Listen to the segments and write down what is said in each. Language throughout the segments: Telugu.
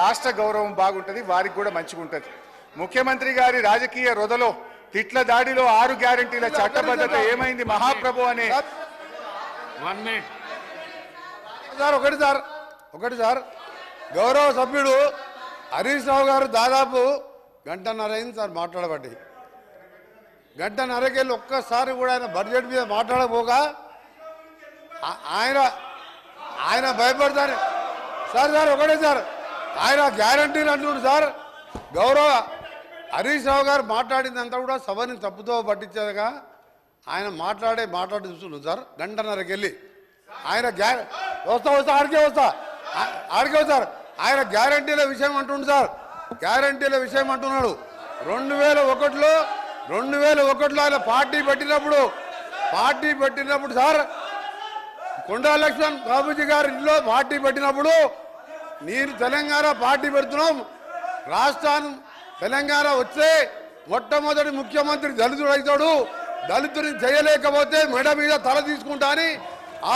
రాష్ట్ర గౌరవం బాగుంటది, వారికి కూడా మంచిగా ఉంటది. ముఖ్యమంత్రి గారి రాజకీయ రొదలో తిట్ల దాడిలో 6 గ్యారెంటీల చట్టబద్ధత ఏమైంది మహాప్రభు అనే 1 minute ఒకటి సార్ గౌరవ సభ్యుడు హరీష్ రావు గారు దాదాపు గంటన్నర అయింది సార్ మాట్లాడబట్టి. గంటన్నరకెళ్ళి ఒక్కసారి కూడా ఆయన బడ్జెట్ మీద మాట్లాడకపోగా ఆయన భయపడతారు సార్ ఒకటే సార్ ఆయన గ్యారంటీలు అంటున్నాడు సార్. గౌరవ హరీష్ రావు గారు మాట్లాడిందంతా కూడా సభని తప్పుతో పట్టించేదిగా ఆయన మాట్లాడి చూస్తున్నాడు సార్. గంటన్నరకెళ్ళి ఆయన ఆడికే వస్తారు ఆయన గ్యారంటీల విషయం అంటుండు సార్. గ్యారంటీల విషయం అంటున్నాడు. 2001లో ఆయన పార్టీ పెట్టినప్పుడు సార్ కొండా లక్ష్మణ్ బాబుజీ గారి ఇంట్లో పార్టీ పెట్టినప్పుడు నేను తెలంగాణ పార్టీ పెడుతున్నాం, రాష్ట్రాన్ని తెలంగాణ వచ్చే మొట్టమొదటి ముఖ్యమంత్రి దళితుడు అవుతాడు, దళితుని చేయలేకపోతే మెడ మీద తల తీసుకుంటా అని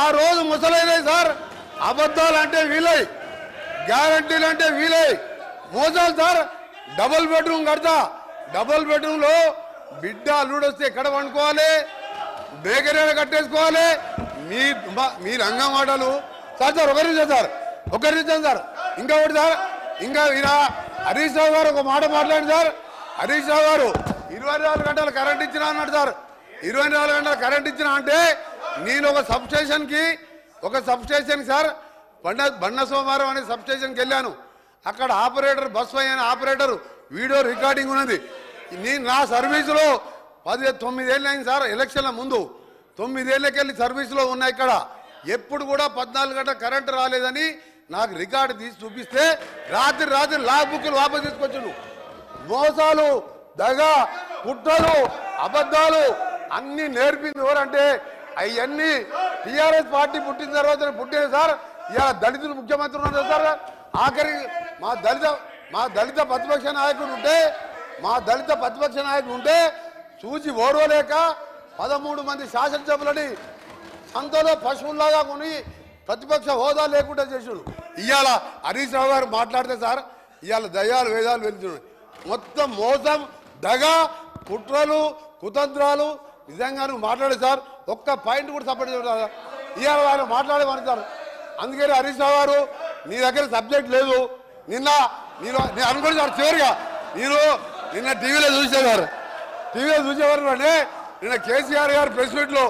ఆ రోజు ముసలైనాయి సార్. అబద్ధాలు అంటే వీలై, గ్యారంటీలు అంటే వీలై, మోసాలు సార్. డబుల్ బెడ్రూమ్ కడతా, డబుల్ బెడ్రూమ్లో బిడ్డ అల్లుడు వస్తే ఎక్కడ వండుకోవాలి, బేకరీలో కట్టేసుకోవాలి. మీ రంగం మాటలు సార్ ఒకరి నిజం సార్. ఇంకొకటి సార్, ఇంకా ఈయన హరీష్ రావు గారు ఒక మాట మాట్లాడింది సార్. హరీష్ రావు గారు 24 గంటలు కరెంట్ ఇచ్చినా అన్నాడు సార్. 24 గంటలు కరెంట్ ఇచ్చినా అంటే నేను ఒక సబ్స్టేషన్ సార్ బండ సోమవారం అనే సబ్స్టేషన్కి వెళ్ళాను. అక్కడ ఆపరేటర్ బస్ అయిన ఆపరేటర్ వీడియో రికార్డింగ్ ఉన్నది. నేను నా సర్వీసులో 9 ఏళ్ళు అయింది సార్. ఎలక్షన్ల ముందు 9 ఏళ్ళకెళ్ళి సర్వీసులో ఉన్నా. ఇక్కడ ఎప్పుడు కూడా 14 గంటల కరెంటు రాలేదని నాకు రికార్డు తీసి చూపిస్తే రాత్రి లా బుక్లు వాపసు తీసుకొచ్చాను. మోసాలు, దగ, కుట్రలు, అబద్ధాలు అన్ని నేర్పింది ఎవరంటే అవన్నీ టీఆర్ఎస్ పార్టీ పుట్టిన తర్వాత పుట్టిన సార్. ఇలా దళితులు ముఖ్యమంత్రి ఉన్నారు సార్. ఆఖరికి మా దళిత ప్రతిపక్ష నాయకుడు ఉంటే చూసి ఓడవలేక 13 మంది శాసనసభ్యులని సంతలో పశువుల్లాగా కొని ప్రతిపక్ష హోదా లేకుండా చేసాడు. ఇవాళ హరీష్ రావు గారు మాట్లాడితే సార్ ఇవాళ దయ్యాలు వేదాలు వెళ్తున్నాయి. మొత్తం మోసం, దగ, కుట్రలు, కుతంత్రాలు. నిజంగా నువ్వు మాట్లాడే సార్ ఒక్క పాయింట్ కూడా సపోర్ట్ చేయడం ఇవాళ ఆయన మాట్లాడేమని సార్. అందుకని హరీష్ రావు గారు నీ దగ్గర సబ్జెక్ట్ లేదు. నేను అనుకోండి సార్. చివరిగా నిన్న టీవీలో చూసేవారు అంటే నిన్న కేసీఆర్ గారు ప్రెస్ మీట్లో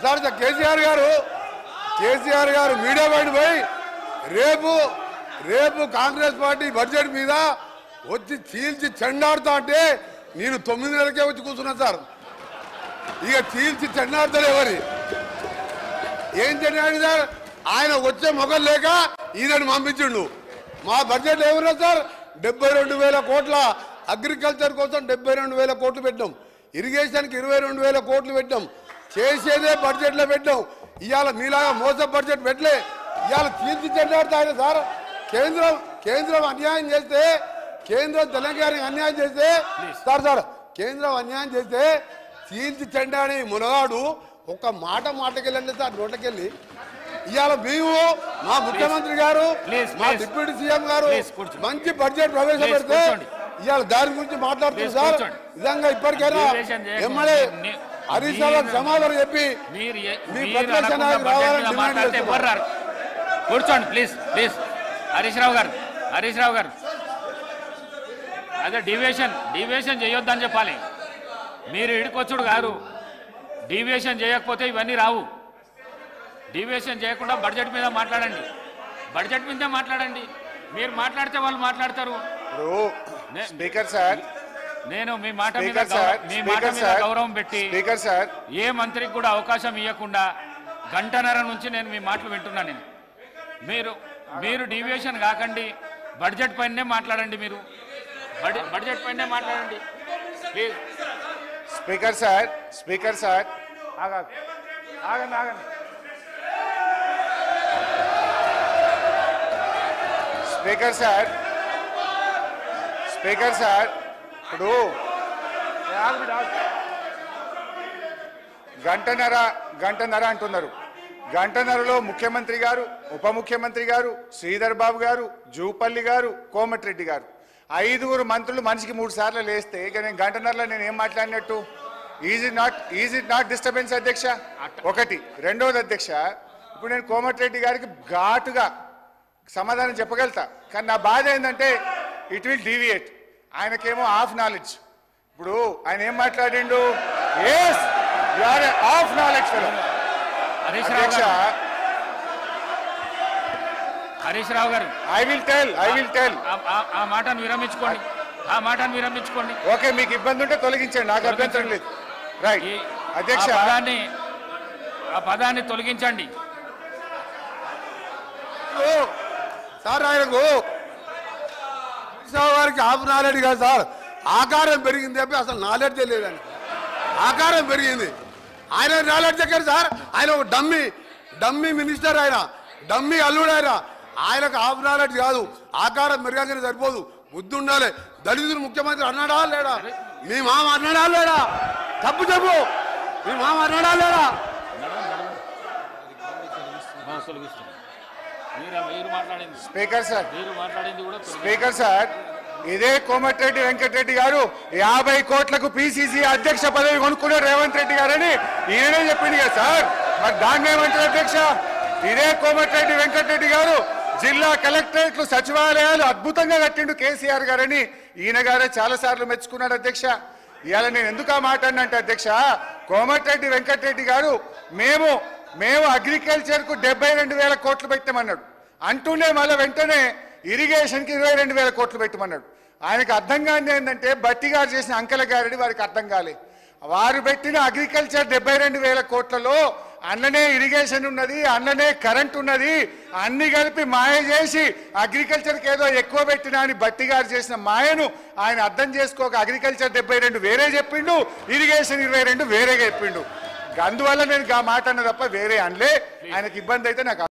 సార్ కేసీఆర్ గారు మీడియా బయట పోయి రేపు కాంగ్రెస్ పార్టీ బడ్జెట్ మీద వచ్చి చీల్చి చెండాడుతా అంటే నేను 9 నెలలకే వచ్చి కూర్చున్నాను సార్. ఇక చీల్చి చెండాడుతాడు ఎవరి ఏం చెండాడు సార్. ఆయన వచ్చే మొగలు లేక ఈయనని పంపించిండు. మా బడ్జెట్ ఏమన్నా సార్ 72,000 కోట్ల అగ్రికల్చర్ కోసం 72,000 కోట్లు పెట్టాం. ఇరిగేషన్కి 22,000 కోట్లు పెట్టాం. చేసేదే బడ్జెట్లో పెట్టాం. ఇవాళ మీలాగా మోస బడ్జెట్ పెట్టలే. ఇవాళ చీల్చి చెండాడుతాయి సార్. కేంద్రం అన్యాయం చేస్తే, కేంద్రం తెలంగాణకి అన్యాయం చేస్తే సార్ కేంద్రం అన్యాయం చేస్తే చీల్చి చెండాడి మునగాడు ఒక్క మాటకెళ్ళండి సార్ నోటకెళ్ళి. ఇవాళ మేము మా ముఖ్యమంత్రి గారు, మా డిప్యూటీ సీఎం గారు మంచి బడ్జెట్ ప్రవేశపెడితే ఇవాళ దాని గురించి మాట్లాడుతుంది సార్. నిజంగా ఇప్పటికైనా ఎమ్మెల్యే హరీష్ రావు సమాధానం చెప్పి మీ ప్రతిపక్ష నాయకులు రావాలని డిమాండ్ చేస్తున్నారు. కూర్చోండి ప్లీజ్. హరీష్ రావు గారు అదే డీవియేషన్ చేయొద్దని చెప్పాలి. మీరు ఇడికొచ్చుడు కాదు. డీవియేషన్ చేయకపోతే ఇవన్నీ రావు. డీవియేషన్ చేయకుండా బడ్జెట్ మీద మాట్లాడండి. మీరు మాట్లాడితే వాళ్ళు మాట్లాడతారు. స్పీకర్ సార్, నేను మీ మాట మీద గౌరవం పెట్టి ఏ మంత్రికి కూడా అవకాశం ఇవ్వకుండా గంటన్నర నుంచి నేను మీ మాటలు వింటున్నాను. మీరు డీవియేషన్ కాకండి, బడ్జెట్ పైనే మాట్లాడండి. మీరు బడ్జెట్ పైనే మాట్లాడండి ప్లీజ్. స్పీకర్ సార్ ఆగండి. స్పీకర్ సార్ ఇప్పుడు గంటన్నర అంటున్నారు. గంటన్నరలో ముఖ్యమంత్రి గారు, ఉప ముఖ్యమంత్రి గారు, శ్రీధర్ బాబు గారు, జూపల్లి గారు, కోమటిరెడ్డి గారు 5గురు మంత్రులు మనిషికి 3 సార్లు లేస్తే ఇక నేను గంటన్నరలో నేను ఏం మాట్లాడినట్టు? ఈజ్ ఇట్ నాట్ డిస్టర్బెన్స్ అధ్యక్ష? ఒకటి. రెండవది అధ్యక్ష, ఇప్పుడు నేను కోమటిరెడ్డి గారికి ఘాటుగా సమాధానం చెప్పగలుగుతా, కానీ నా బాధ ఏంటంటే ఇట్ విల్ డీవియేట్. ఆయనకేమో హాఫ్ నాలెడ్జ్. ఇప్పుడు ఆయన ఏం మాట్లాడిండు? Yes you are half knowledge fellow. అధ్యక్ష, హరీష్ రావు గారు, ఐ విల్ టెల్ ఆ మాటను విరమించుకోండి, ఆ మాటను విరమించుకోండి. ఓకే, మీకు ఇబ్బంది ఉంటే తొలగించండి, నాకు అభ్యంతరం లేదు. రైట్ అధ్యక్ష, ఆ పదాన్ని తొలగించండి. సార్ ఆయనకు వారికి హాఫ్ నాలెడ్జ్ కాదు సార్, ఆకారం పెరిగింది చెప్పి అసలు నాలెడ్జే లేదని. ఆకారం పెరిగింది, ఆయన నాలెడ్జ్ ఎక్కడ సార్? ఆయన ఒక డమ్మీ మినిస్టర్, ఆయన డమ్మీ అల్లుడు. ఆయనకు హాఫ్ నాలెడ్జ్ కాదు, ఆకారం పెరగానే సరిపోదు, బుద్ధి ఉండాలి. దళితులు ముఖ్యమంత్రి అన్నాడా లేడా? మీ మామ అన్నాడా లేడా? తప్పు చెప్పు, మీ మామ అన్నాడా లేడా? స్పీకర్ సార్, ఇదే కోమటిరెడ్డి వెంకటరెడ్డి గారు 50 కోట్లకు పిసిసి అధ్యక్ష పదవి కొనుక్కున్నారు రేవంత్ రెడ్డి గారని ఈయనే చెప్పింది కదా సార్. మరి దాన్ని ఏమంటారు అధ్యక్ష? ఇదే కోమటిరెడ్డి వెంకటరెడ్డి గారు జిల్లా కలెక్టరేట్లు, సచివాలయాలు అద్భుతంగా కట్టిండు కేసీఆర్ గారని ఈయన గారే చాలా సార్లు మెచ్చుకున్నాడు అధ్యక్ష. ఇవాళ నేను ఎందుకు ఆ మాట అన్నంటే అధ్యక్ష, కోమటిరెడ్డి వెంకటరెడ్డి గారు మేము అగ్రికల్చర్ కు 72,000 కోట్లు పెట్టామన్నాడు. అంటూనే మళ్ళీ వెంటనే ఇరిగేషన్ కి 22,000 కోట్లు పెట్టమన్నాడు. ఆయనకు అర్థం కాని ఏంటంటే బట్టి గారు చేసిన అంకెల గారిని వారికి అర్థం కాలే. వారు పెట్టిన అగ్రికల్చర్ 72,000 కోట్లలో అన్ననే ఇరిగేషన్ ఉన్నది, అన్ననే కరెంట్ ఉన్నది, అన్ని కలిపి మాయ చేసి అగ్రికల్చర్కి ఏదో ఎక్కువ పెట్టినా అని బట్టి గారు చేసిన మాయను ఆయన అర్థం చేసుకోక అగ్రికల్చర్ 72 వేరే చెప్పిండు, ఇరిగేషన్ 22 వేరేగా చెప్పిండు. అందువల్ల నేను ఆ మాట అన్న తప్ప వేరే అనలే. ఆయనకి ఇబ్బంది అయితే నాకు